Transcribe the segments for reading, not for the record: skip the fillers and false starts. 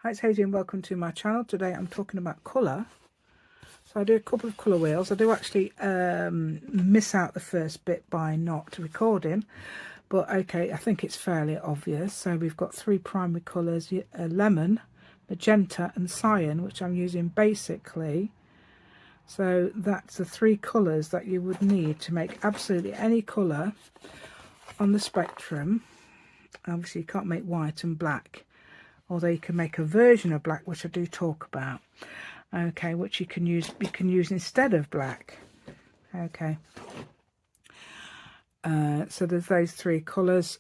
Hi, it's Hazy and welcome to my channel. Today I'm talking about colour. So I do a couple of colour wheels. I do actually miss out the first bit by not recording, but okay, I think it's fairly obvious. So we've got three primary colours, lemon, magenta and cyan, which I'm using basically. So that's the three colours that you would need to make absolutely any colour on the spectrum. Obviously you can't make white and black, although you can make a version of black, which I do talk about. Okay, which you can use instead of black. Okay, so there's those three colours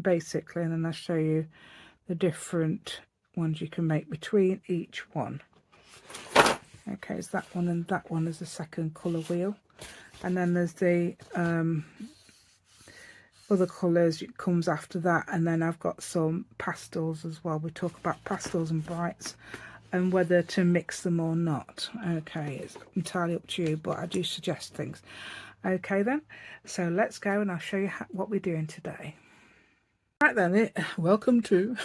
basically, and then I'll show you the different ones you can make between each one. Okay, it's that one and that one is the second colour wheel, and then there's the other colours it comes after that, and then I've got some pastels as well. We talk about pastels and brights and whether to mix them or not. Okay, it's entirely up to you, but I do suggest things. Okay then, so let's go and I'll show you what we're doing today. Right then, welcome to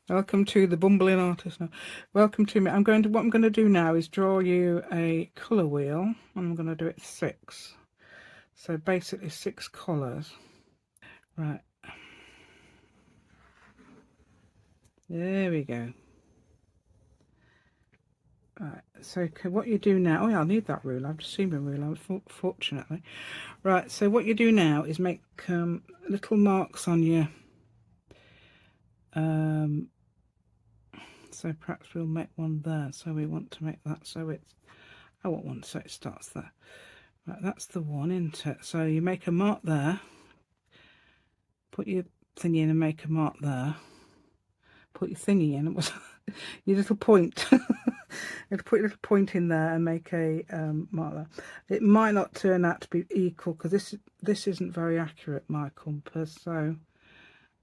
welcome to the bumbling artist now. Welcome to me. What I'm going to do now is draw you a colour wheel, and I'm going to do it 6. So basically 6 colours. Right. There we go. Right, so what you do now, oh yeah, I'll need that ruler, I've just seen my ruler, fortunately. Right, so what you do now is make little marks on your, so perhaps we'll make one there, so we want to make that so it's, I want one so it starts there. Right, that's the one, isn't it? So you make a mark there, put your thingy in and make a mark there, put your thingy in, your little point. You have to put your little point in there and make a mark there. It might not turn out to be equal because this isn't very accurate, my compass. So,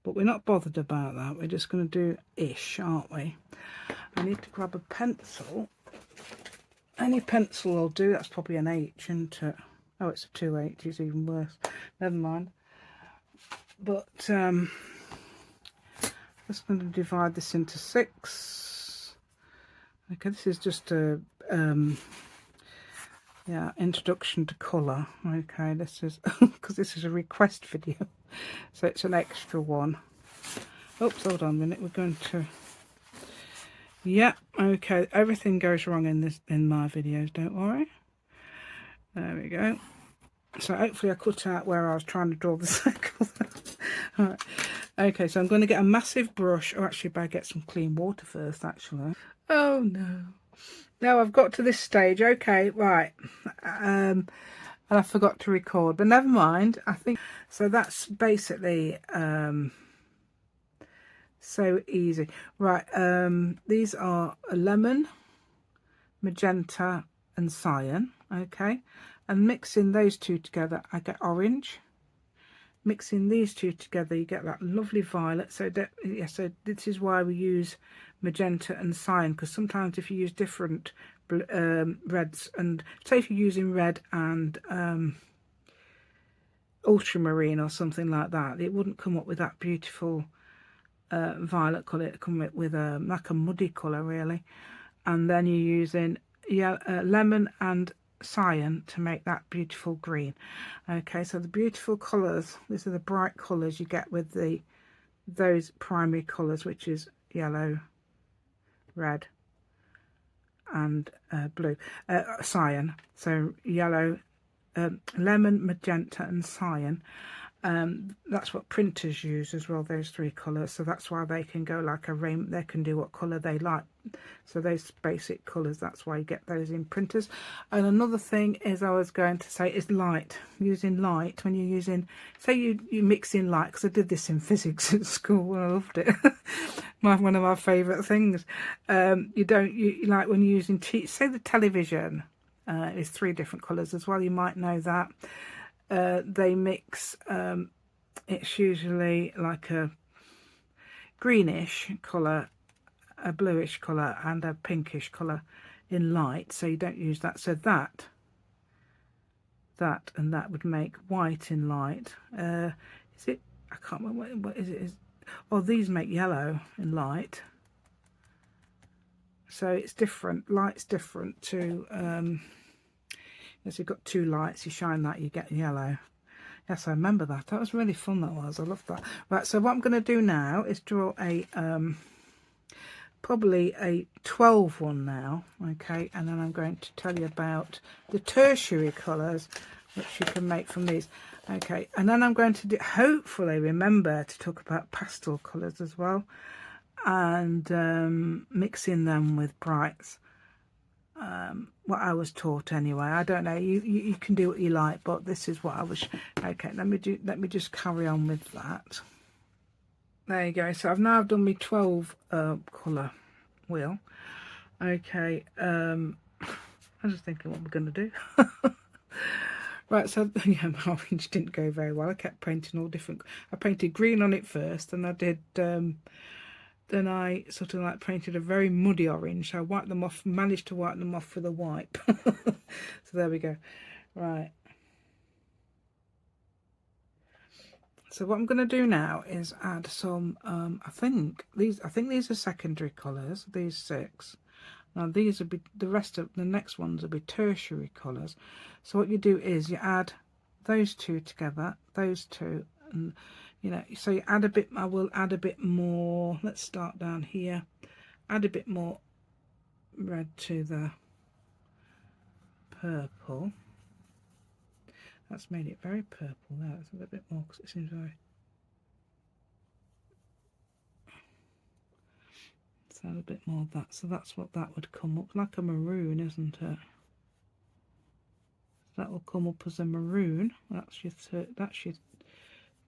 but we're not bothered about that. We're just going to do ish, aren't we? I need to grab a pencil. Any pencil will do. That's probably an H, isn't it? Oh, it's a 2H. It's even worse. Never mind. But just going to divide this into 6. Okay, this is just a yeah, introduction to colour. Okay, this is because this is a request video, so it's an extra one. Oops, hold on a minute, we're going to, yeah, okay, everything goes wrong in my videos, don't worry. There we go. So hopefully I cut out where I was trying to draw the circle. All right. Okay, so I'm going to get a massive brush, or actually better get some clean water first, actually. Oh no. Now I've got to this stage. Okay, right. And I forgot to record, but never mind. I think so. That's basically so easy. Right. These are a lemon, magenta, and cyan. Okay, and mixing those two together, I get orange. Mixing these two together, you get that lovely violet. So that, yeah, so this is why we use magenta and cyan, because sometimes if you use different reds, and say if you're using red and ultramarine or something like that, it wouldn't come up with that beautiful violet colour. It come up with like a muddy colour really. And then you're using lemon and cyan to make that beautiful green. Okay, so the beautiful colours, these are the bright colours you get with those primary colours, which is yellow, red and blue, cyan. So yellow, lemon, magenta and cyan. That's what printers use as well, those 3 colours, so that's why they can go like a rainbow. They can do what colour they like, so those basic colours, that's why you get those in printers. And another thing is I was going to say is light. Using light when you're using, say you mix in light, because I did this in physics at school and I loved it. One of my favourite things. You like when you're using say the television is 3 different colours as well, you might know that. They mix, it's usually like a greenish colour, a bluish colour and a pinkish colour in light, so you don't use that. So that and that would make white in light. Is it, I can't remember, what is it? or these make yellow in light. So it's different. Light's different to, as you've got two lights, you shine that, you get yellow. Yes, I remember that. That was really fun, that was. I love that. Right, so what I'm going to do now is draw a, probably a 12 one now, okay? And then I'm going to tell you about the tertiary colours, which you can make from these. Okay, and then I'm going to hopefully remember to talk about pastel colours as well, and mixing them with brights. What I was taught anyway. I don't know, you can do what you like, but this is what I was. Okay, let me just carry on with that. There you go. So I've now done my 12 colour wheel. Okay, I'm just thinking what we're going to do. Right, so yeah, my orange didn't go very well. I kept painting all different. I painted green on it first, and I did then I sort of like painted a very muddy orange. So I wiped them off, managed to wipe them off with a wipe. So there we go. Right. So what I'm going to do now is add some. I think these are secondary colours. These 6. Now these will be the rest of the next ones will be tertiary colours. So what you do is you add those 2 together, those 2, and you know, so you add a bit. I will add a bit more. Let's start down here. Add a bit more red to the purple. That's made it very purple there. It's a little bit more because it seems very. Let's add a bit more of that. So that's what that would come up like, a maroon, isn't it? That will come up as a maroon. That's your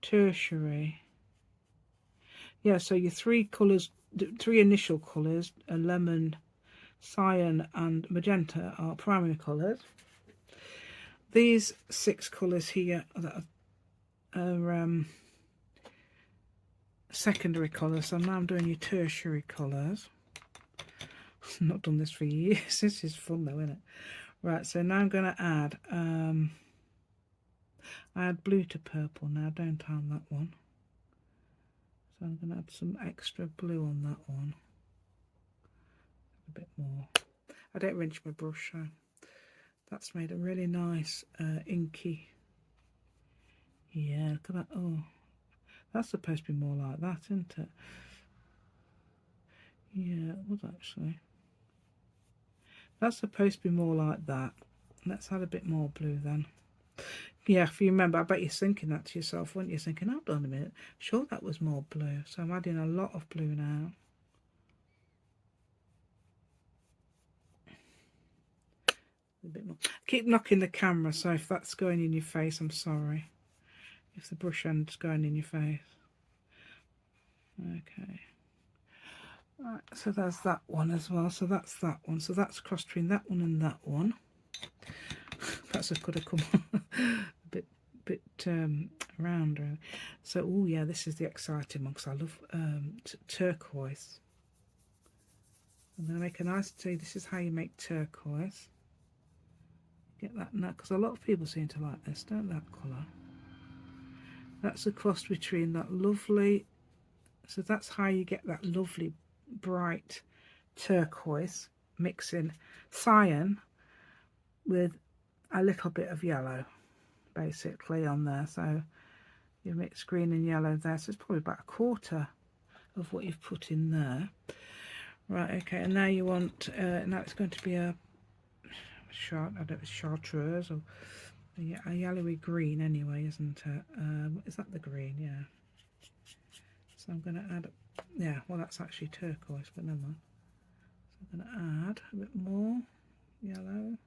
tertiary. Yeah, so your 3 colours, 3 initial colours, a lemon, cyan and magenta, are primary colours. These 6 colours here are secondary colours. So now I'm doing your tertiary colours. I've not done this for years. This is fun though, isn't it? Right, so now I'm going to add I add blue to purple now, don't I, on that one? So I'm going to add some extra blue on that one. A bit more. I don't rinse my brush, so that's made a really nice inky. Yeah, look at that. Oh, that's supposed to be more like that, isn't it? Yeah, it was actually. That's supposed to be more like that. Let's add a bit more blue then. Yeah, if you remember, I bet you're thinking that to yourself, weren't you? Thinking, hold on a minute, sure that was more blue. So I'm adding a lot of blue now. A bit more. Keep knocking the camera, so if that's going in your face, I'm sorry. If the brush end's going in your face. Okay. Right, so there's that one as well. So that's that one. So that's cross between that one and that one. Perhaps I could have come a bit round really. So oh yeah, this is the exciting one because I love turquoise. I'm going to make a nice tea. This is how you make turquoise. Get that now, because a lot of people seem to like this, don't they, that colour? That's a cross between that lovely, so that's how you get that lovely bright turquoise, mixing cyan with a little bit of yellow basically on there. So you mix green and yellow there, so it's probably about a quarter of what you've put in there. Right, okay, and now you want now it's going to be a I don't know, it's chartreuse or a yellowy green anyway, isn't it? Is that the green? Yeah. So I'm going to add, yeah, well that's actually turquoise, but never mind. So I'm going to add a bit more yellow.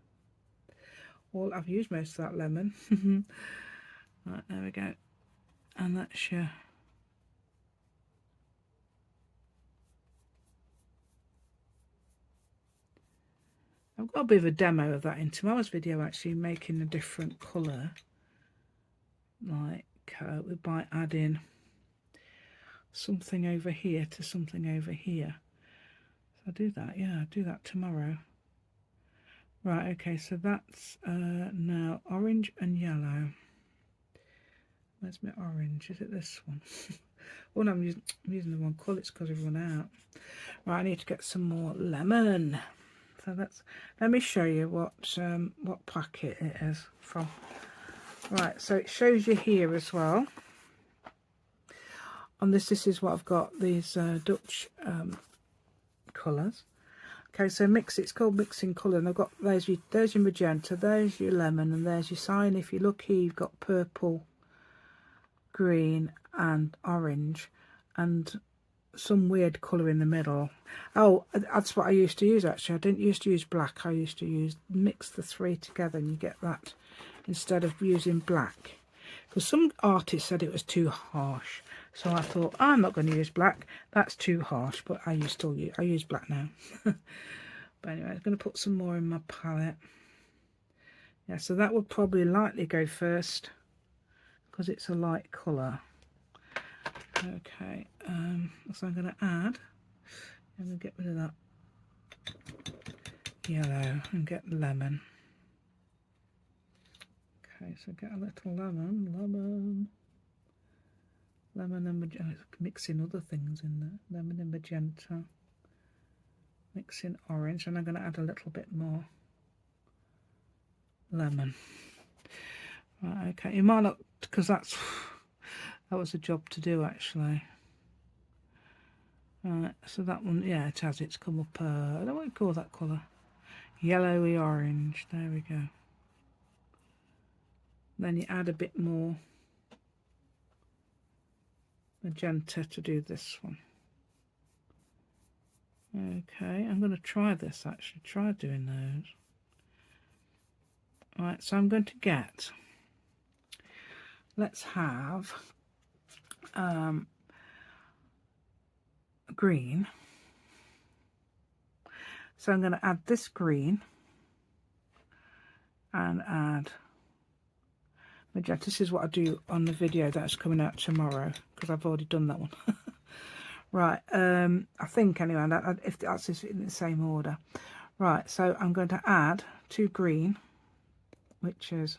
Well, I've used most of that lemon. Right, there we go. And that's your I've got a bit of a demo of that in tomorrow's video, actually making a different colour, like by adding something over here to something over here. So I do that, yeah, I do that tomorrow. Right, okay, so that's now orange and yellow. Where's my orange? Is it this one? Oh no, I'm using the wrong colour. It's because I've run out. Right, I need to get some more lemon. So let me show you what packet it is from. Right, so it shows you here as well. On this is what I've got, these Dutch colours. Okay, so it's called mixing colour, and I've got there's your magenta, there's your lemon, and there's your cyan. If you look here, you've got purple, green, and orange, and some weird colour in the middle. Oh, that's what I used to use actually. I didn't used to use black. I used to mix the three together, and you get that instead of using black. Because some artists said it was too harsh, so I thought I'm not going to use black. That's too harsh, but I use black now. But anyway, I'm going to put some more in my palette. Yeah, so that would probably lightly go first because it's a light colour. Okay, so I'm going to add. I'm going to get rid of that yellow and get lemon. Okay, so get a little lemon and magenta. Mixing other things in there. Lemon and magenta. Mixing orange, and I'm going to add a little bit more lemon. Right, okay, you might not, because that was a job to do actually. Right, so that one, yeah, it has. It's come up. I don't want to call that colour. Yellowy orange. There we go. Then you add a bit more magenta to do this one. Okay, I'm going to try this actually. Try doing those. Right, so I'm going to get. Let's have green. So I'm going to add this green and add magenta. This is what I do on the video that's coming out tomorrow because I've already done that one. Right, I think anyway, if that's in the same order. Right, so I'm going to add 2 green, which is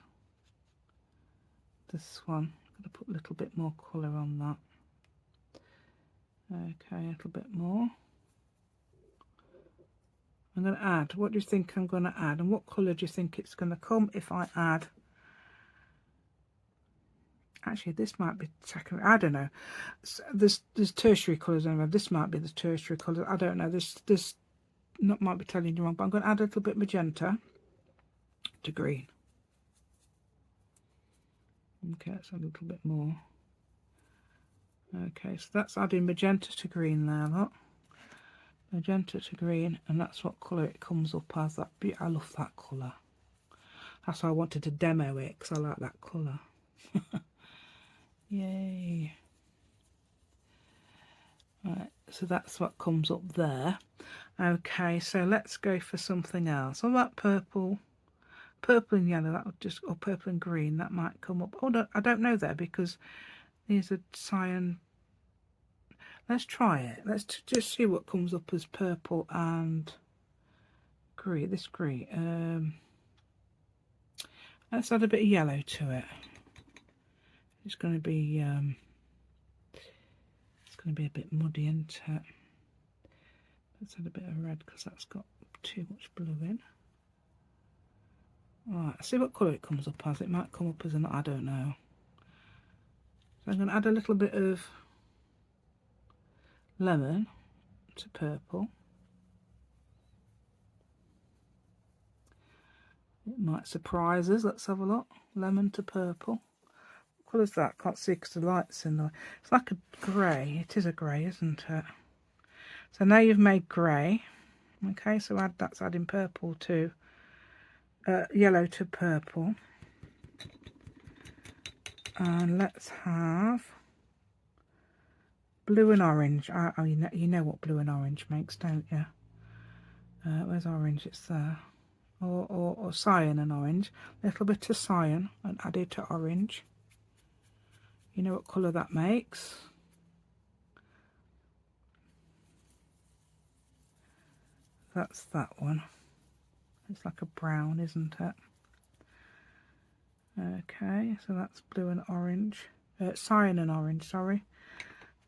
this one. I'm going to put a little bit more colour on that. Okay, a little bit more. I'm going to add, what do you think I'm going to add? And what colour do you think it's going to come if I add? Actually, this might be secondary. I don't know. There's tertiary colours anyway. This might be the tertiary colours. I don't know. This might be telling you wrong, but I'm going to add a little bit magenta to green. Okay, that's a little bit more. Okay, so that's adding magenta to green there, look. Magenta to green, and that's what colour it comes up as. That I love that colour. That's why I wanted to demo it, because I like that colour. Yay. Right, so that's what comes up there. Okay, so let's go for something else. What about purple? Purple and yellow, that would just, or purple and green, that might come up. Oh, no, I don't know there because these are cyan. Let's try it. Let's just see what comes up as purple and green. This green. Let's add a bit of yellow to it. It's going to be a bit muddy, isn't it? Let's add a bit of red because that's got too much blue in. Right, see what colour it comes up as. It might come up as I don't know. So I'm going to add a little bit of lemon to purple. It might surprise us. Let's have a look. Lemon to purple. What colour is that? Can't see because the light's in there. It's like a grey. It is a grey, isn't it? So now you've made grey. Okay, so that's adding purple to yellow to purple. And let's have blue and orange. Oh, you know what blue and orange makes, don't you? Where's orange? It's there. Or cyan and orange. A little bit of cyan and add it to orange. You know what colour that makes. That's that one. It's like a brown, isn't it? Okay, so that's blue and orange. cyan and orange, sorry.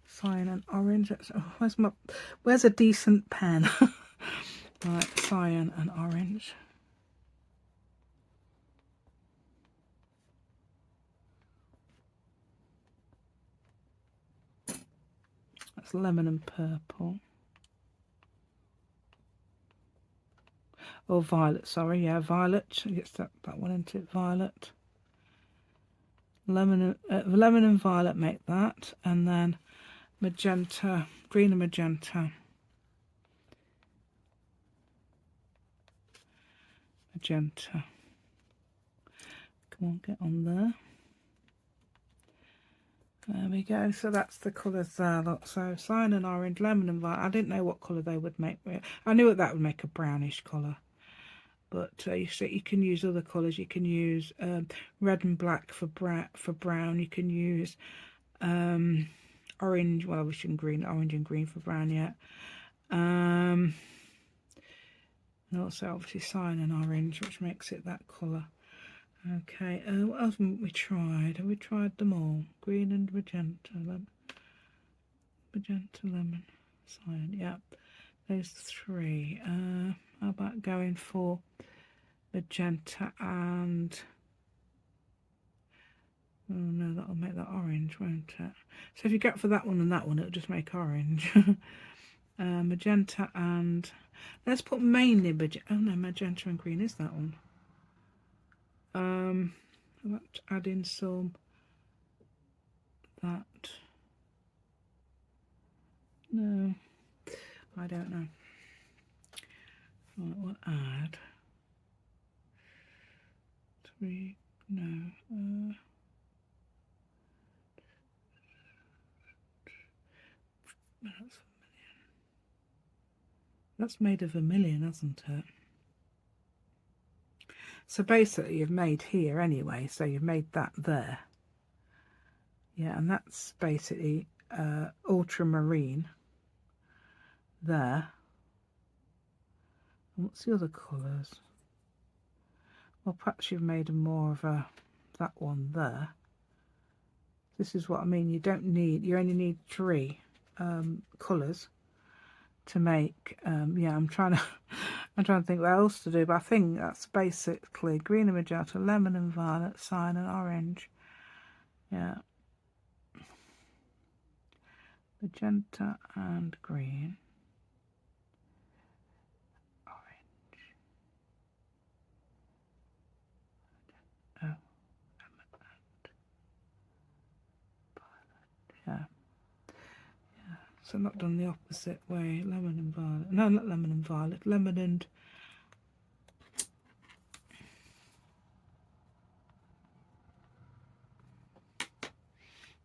Cyan and orange. Oh, where's a decent pen? Right, cyan and orange. That's lemon and purple. Or violet, sorry, yeah, violet. Gets that one into it, violet. Lemon and violet make that, and then magenta, green and magenta. Magenta. Come on, get on there. There we go. So that's the colours there. Look, so cyan and orange, lemon and violet. I didn't know what colour they would make. I knew that would make a brownish colour. But you see, you can use other colours. You can use red and black for brown. You can use orange. Well, I wish in green, orange and green for brown yet. And also obviously cyan and orange, which makes it that colour. Okay, what else haven't we tried? Have we tried them all? Green and magenta, lemon, cyan. Yeah, those three. How about going for magenta and... Oh no, that'll make that orange, won't it? So if you go for that one and that one, it'll just make orange. Magenta and... Let's put mainly magenta. Oh no, magenta and green is that one. Let's add in some... That... No, I don't know. Right, we'll add... Three... No, that's made of vermilion, hasn't it? So basically you've made here anyway, so you've made that there. Yeah, and that's basically ultramarine there. And what's the other colours? Well, perhaps you've made more of that one there. This is what I mean. You only need three colours to make. Yeah, I'm trying to think what else to do, but I think that's basically green and magenta, lemon and violet, cyan and orange. Yeah, magenta and green, orange. Oh, lemon and violet. Yeah. So not done the opposite way. Lemon and violet. No, not lemon and violet. Lemon and...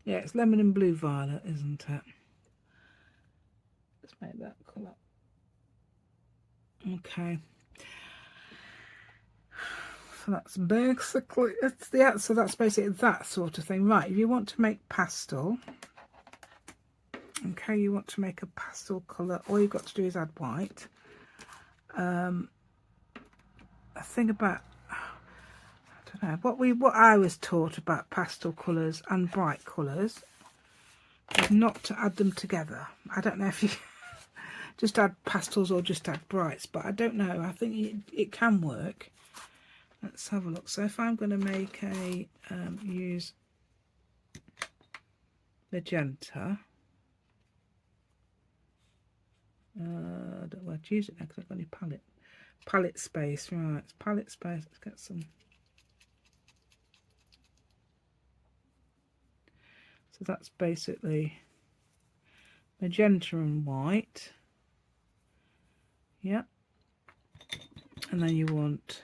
Yeah, it's lemon and blue violet, isn't it? Let's make that colour. Okay. So that's basically... So that's basically that sort of thing. Right, if you want to make pastel... Okay, you want to make a pastel colour, all you've got to do is add white. A thing about, I don't know, what I was taught about pastel colours and bright colours is not to add them together. I don't know if you just add pastels or just add brights, but I don't know. I think it can work. Let's have a look. So if I'm going to make a, use magenta, I don't know where to use it now because I've got any palette space. Right, it's palette space. Let's get some. So that's basically magenta and white. Yeah. And then you want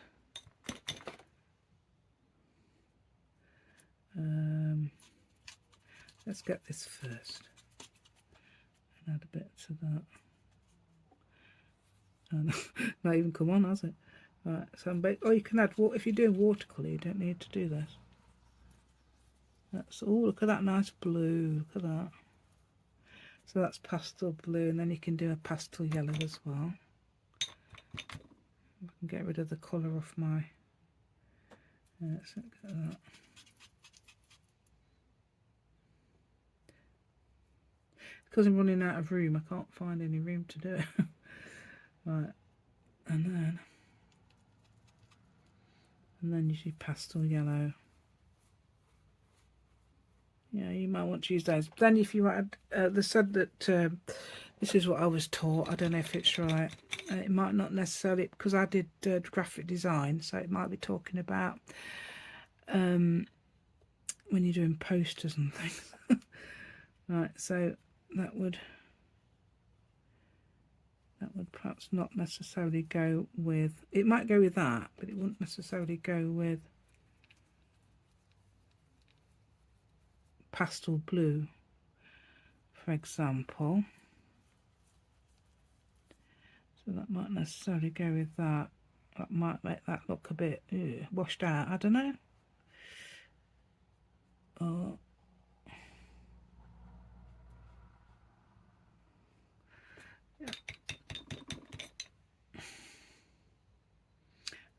let's get this first and add a bit to that. Not even come on, has it? Right, so you can add water if you're doing watercolour. You don't need to do this. That's all. Look at that nice blue. Look at that. So that's pastel blue, and then you can do a pastel yellow as well. I can get rid of the colour off my. Let's look at that. because I'm running out of room, I can't find any room to do it. Right, and then you do pastel yellow. Yeah, you might want to use those. Then if you add, they said that this is what I was taught. I don't know if it's right. It might not necessarily, because I did graphic design, so it might be talking about when you're doing posters and things. Right, so that would perhaps not necessarily go with, it might go with that, but it wouldn't necessarily go with pastel blue, for example. So that might necessarily go with that. That might make that look a bit washed out. I don't know. Or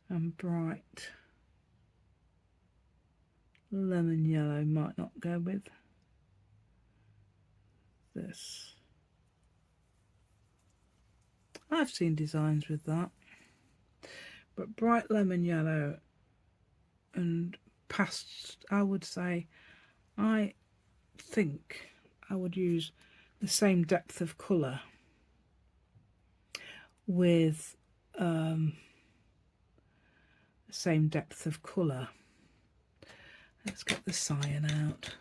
and bright lemon yellow might not go with this. I've seen designs with that, but bright lemon yellow and past, I would say, I think I would use the same depth of colour with the same depth of colour. Let's get the cyan out.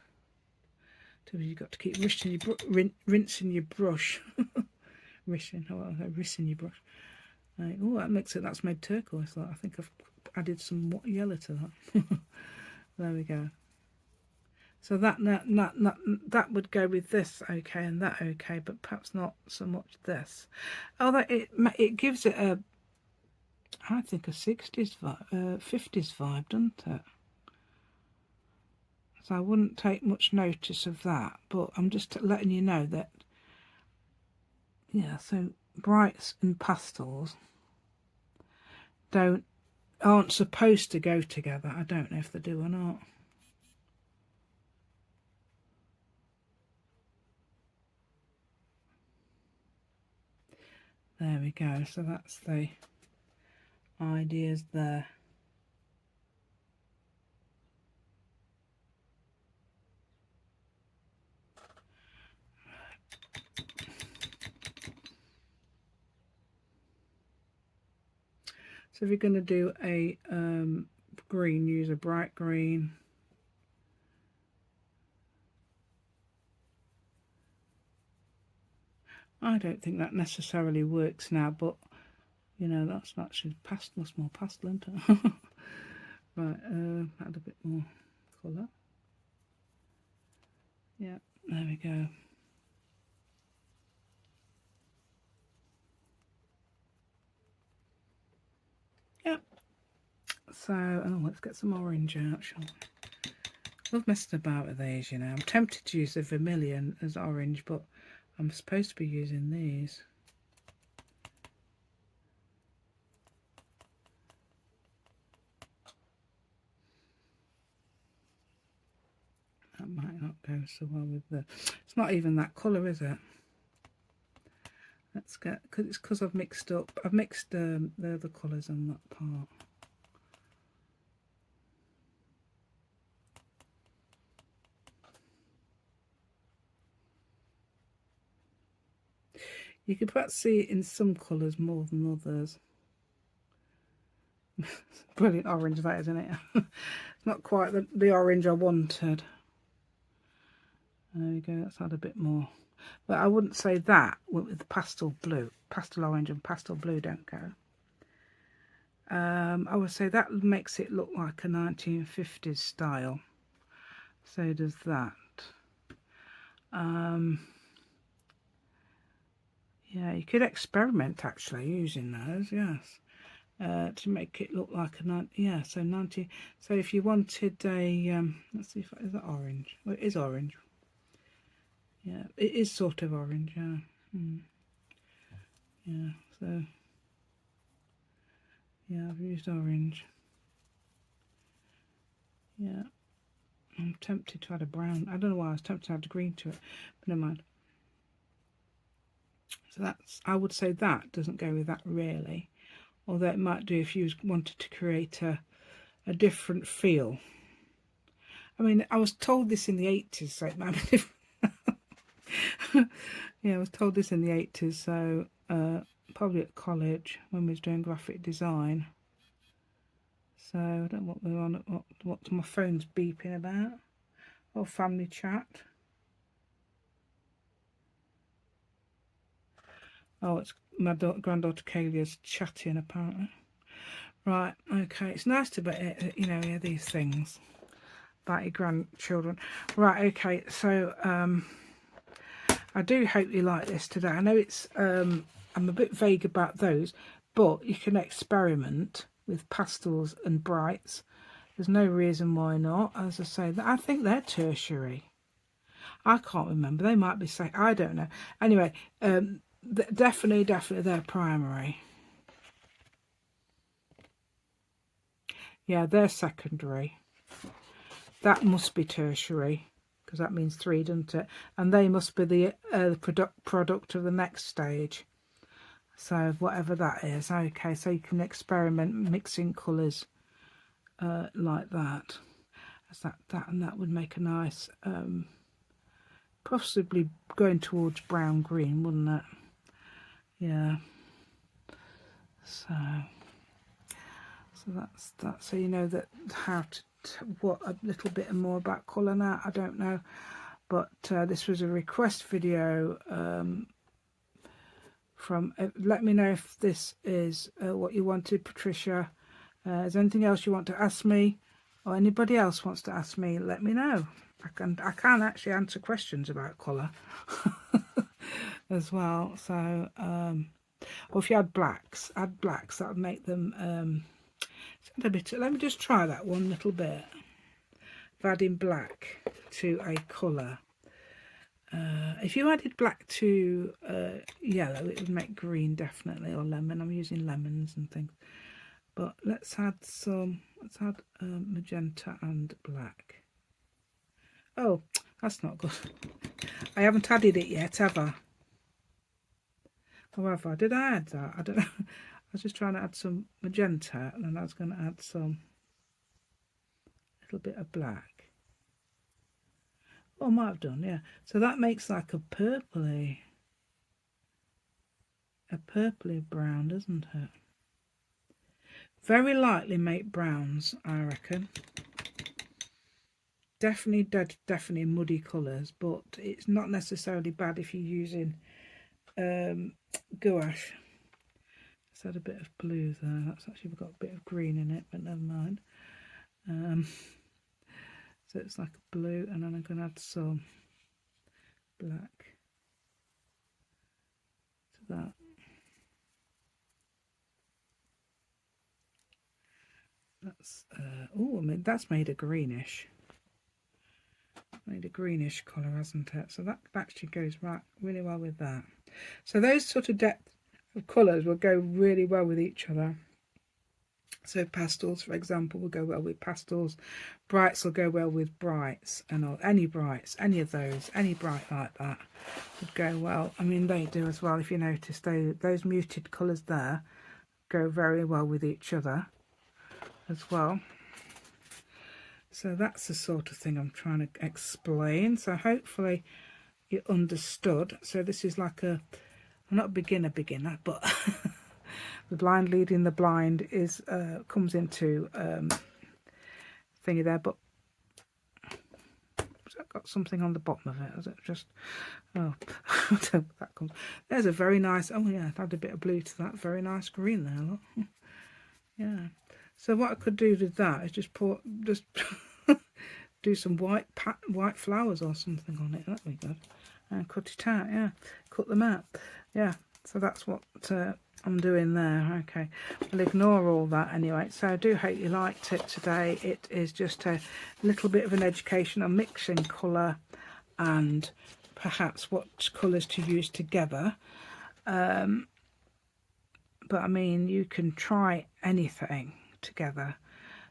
So you've got to keep rinsing your brush. rinsing your brush. Right. Oh, that makes it. That's made turquoise. I think I've added some yellow to that. There we go. So that would go with this, okay, and that okay, but perhaps not so much this. Although it gives it a, I think, a 60s vibe, 50s vibe, doesn't it? So I wouldn't take much notice of that, but I'm just letting you know that, yeah, so brights and pastels aren't supposed to go together. I don't know if they do or not. There we go. So that's the ideas there. So if you're going to do a green, use a bright green. I don't think that necessarily works now, but you know, that's actually pastel, small pastel, isn't it? Right, add a bit more colour. Yeah, there we go. Yep. So, oh, let's get some orange out, shall we? Love messing about with these, you know. I'm tempted to use the vermilion as orange, but I'm supposed to be using these. That might not go so well with the... It's not even that colour, is it? Let's get... Because I've mixed up... I've mixed the other colours on that part. You can perhaps see it in some colours more than others. Brilliant orange that, isn't it? It's not quite the orange I wanted. There we go, let's add a bit more. But I wouldn't say that with the pastel blue. Pastel orange and pastel blue don't go. I would say that makes it look like a 1950s style. So does that. Yeah, you could experiment actually using those, yes. To make it look like a so 90. So if you wanted a let's see if is that orange. Well, it is orange. Yeah, it is sort of orange. Yeah. Yeah. So yeah, I've used orange. Yeah, I'm tempted to add a brown. I don't know why I was tempted to add green to it, but never mind. So that's, I would say that doesn't go with that really, although it might do if you wanted to create a different feel. I mean, I was told this in the 80s, so it might be different. Yeah, I was told this in the 80s, so probably at college when we was doing graphic design. So I don't know what we're on, what my phone's beeping about. Or family chat. Oh, it's my granddaughter Kaylee's chatting apparently. Right, okay. It's nice to, you know, hear these things about your grandchildren. Right, okay. So I do hope you like this today. I know it's I'm a bit vague about those, but you can experiment with pastels and brights. There's no reason why not. As I say, I think they're tertiary. I can't remember. They might be say I don't know. Anyway, definitely they're primary. Yeah, they're secondary. That must be tertiary because that means 3, doesn't it? And they must be the product of the next stage. So whatever that is. Okay, so you can experiment mixing colours like that. As that and that would make a nice, possibly going towards brown green, wouldn't it? Yeah. So that's that. So you know that how to what a little bit more about colour now. I don't know, but this was a request video from. Let me know if this is what you wanted, Patricia. Is there anything else you want to ask me, or anybody else wants to ask me? Let me know. I can actually answer questions about colour as well. So, or if you add blacks, that would make them. Let me just try that one little bit of adding black to a colour. If you added black to yellow, it would make green definitely, or lemon. I'm using lemons and things. But let's add magenta and black. Oh, that's not good. I haven't added it yet, have I? However, did I add that? I don't know. I was just trying to add some magenta, and then I was going to add some little bit of black. Oh, I might have done, yeah. So that makes like a purpley brown, doesn't it? Very lightly make browns, I reckon. Definitely muddy colours, but it's not necessarily bad if you're using gouache. Let's add a bit of blue there. That's actually got a bit of green in it, but never mind. So it's like a blue, and then I'm going to add some black to that. That's oh, I mean that's made a greenish. Made a greenish colour, hasn't it? So that actually goes really well with that. So those sort of depth of colours will go really well with each other. So pastels, for example, will go well with pastels. Brights will go well with brights, and any brights, any of those, any bright like that would go well. I mean, they do as well. If you notice, those muted colours there go very well with each other as well. So that's the sort of thing I'm trying to explain. So hopefully you understood. So this is like I'm not a beginner, but the blind leading the blind is comes into thingy there. But has that got something on the bottom of it? Is it just that comes? There's a very nice. Oh yeah, I've added a bit of blue to that. Very nice green there. Look. Yeah. So what I could do with that is just do some white flowers or something on it. That'd be good. And cut it out. Yeah, cut them out. Yeah. So that's what I'm doing there. Okay, we'll ignore all that anyway. So I do hope you liked it today. It is just a little bit of an education on mixing colour and perhaps what colours to use together. But I mean, you can try anything together.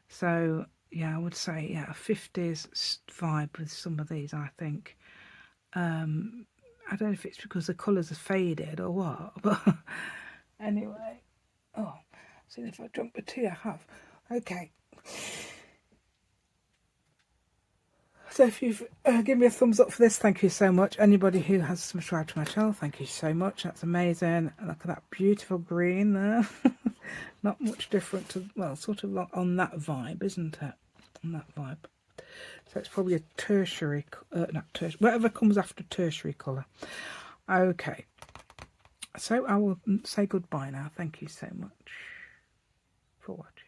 So yeah, I would say a 50s vibe with some of these, I think. And I don't know if it's because the colours are faded or what, but anyway. Oh, see if I drunk the tea I have. Okay. So if you've given me a thumbs up for this, thank you so much. Anybody who has subscribed to my channel, thank you so much. That's amazing. Look at that beautiful green there. Not much different to, well, sort of like on that vibe, isn't it? On that vibe. So it's probably a tertiary, not tertiary, whatever comes after tertiary colour. Okay. So I will say goodbye now. Thank you so much for watching.